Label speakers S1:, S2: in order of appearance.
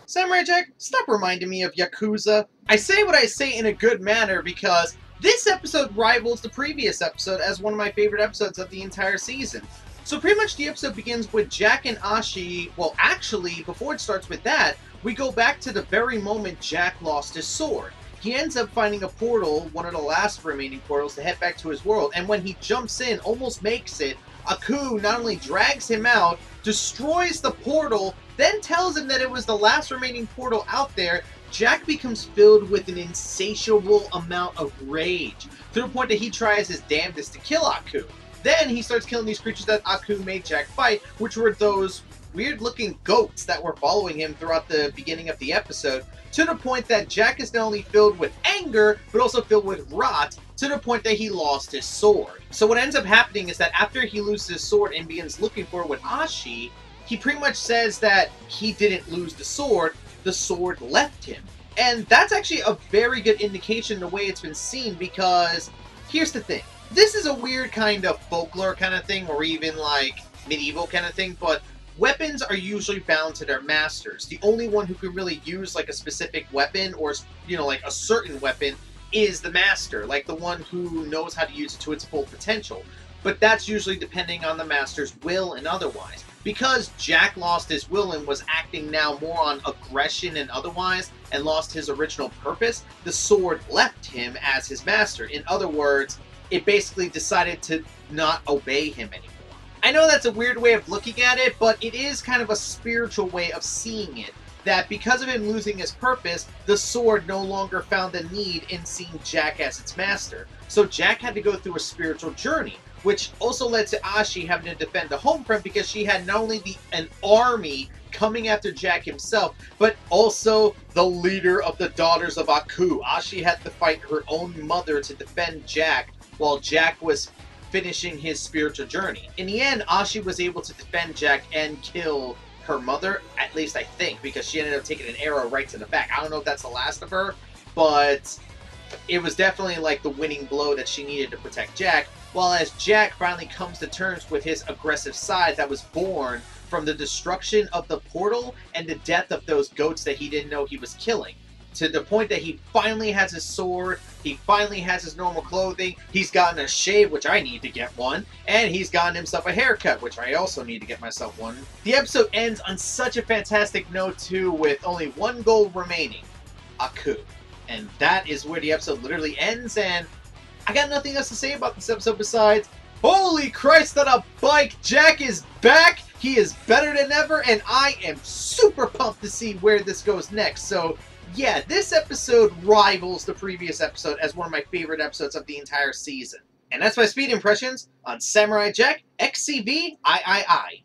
S1: Samurai Jack, stop reminding me of Yakuza. I say what I say in a good manner because this episode rivals the previous episode as one of my favorite episodes of the entire season. So pretty much the episode begins with Jack and Ashi. Well, actually, before it starts with that, we go back to the very moment Jack lost his sword. He ends up finding a portal, one of the last remaining portals, to head back to his world, and when he jumps in, almost makes it, Aku not only drags him out, destroys the portal, then tells him that it was the last remaining portal out there. Jack becomes filled with an insatiable amount of rage, to the point that he tries his damnedest to kill Aku. Then he starts killing these creatures that Aku made Jack fight, which were those weird-looking goats that were following him throughout the beginning of the episode, to the point that Jack is not only filled with anger, but also filled with rot, to the point that he lost his sword. So what ends up happening is that after he loses his sword and begins looking for it with Ashi, he pretty much says that he didn't lose the sword left him. And that's actually a very good indication the way it's been seen, because here's the thing. This is a weird kind of folklore kind of thing, or even like medieval kind of thing, but weapons are usually bound to their masters. The only one who can really use like a specific weapon, or like a certain weapon, is the master, like the one who knows how to use it to its full potential. But that's usually depending on the master's will and otherwise. Because Jack lost his will and was acting now more on aggression and otherwise, and lost his original purpose, the sword left him as his master. In other words, it basically decided to not obey him anymore. I know that's a weird way of looking at it, but it is kind of a spiritual way of seeing it. That because of him losing his purpose, the sword no longer found the need in seeing Jack as its master. So Jack had to go through a spiritual journey, which also led to Ashi having to defend the home front, because she had not only an army coming after Jack himself, but also the leader of the Daughters of Aku. Ashi had to fight her own mother to defend Jack, while Jack was finishing his spiritual journey. In the end, Ashi was able to defend Jack and kill her mother, at least I think, because she ended up taking an arrow right to the back. I don't know if that's the last of her, but it was definitely like the winning blow that she needed to protect Jack, while as Jack finally comes to terms with his aggressive side that was born from the destruction of the portal and the death of those goats that he didn't know he was killing. To the point that he finally has his sword, he finally has his normal clothing, he's gotten a shave, which I need to get one, and he's gotten himself a haircut, which I also need to get myself one. The episode ends on such a fantastic note too, with only one goal remaining, Aku. And that is where the episode literally ends, and I got nothing else to say about this episode besides, holy Christ on a bike, Jack is back! He is better than ever, and I am super pumped to see where this goes next. So yeah, this episode rivals the previous episode as one of my favorite episodes of the entire season. And that's my speed impressions on Samurai Jack XCVIII.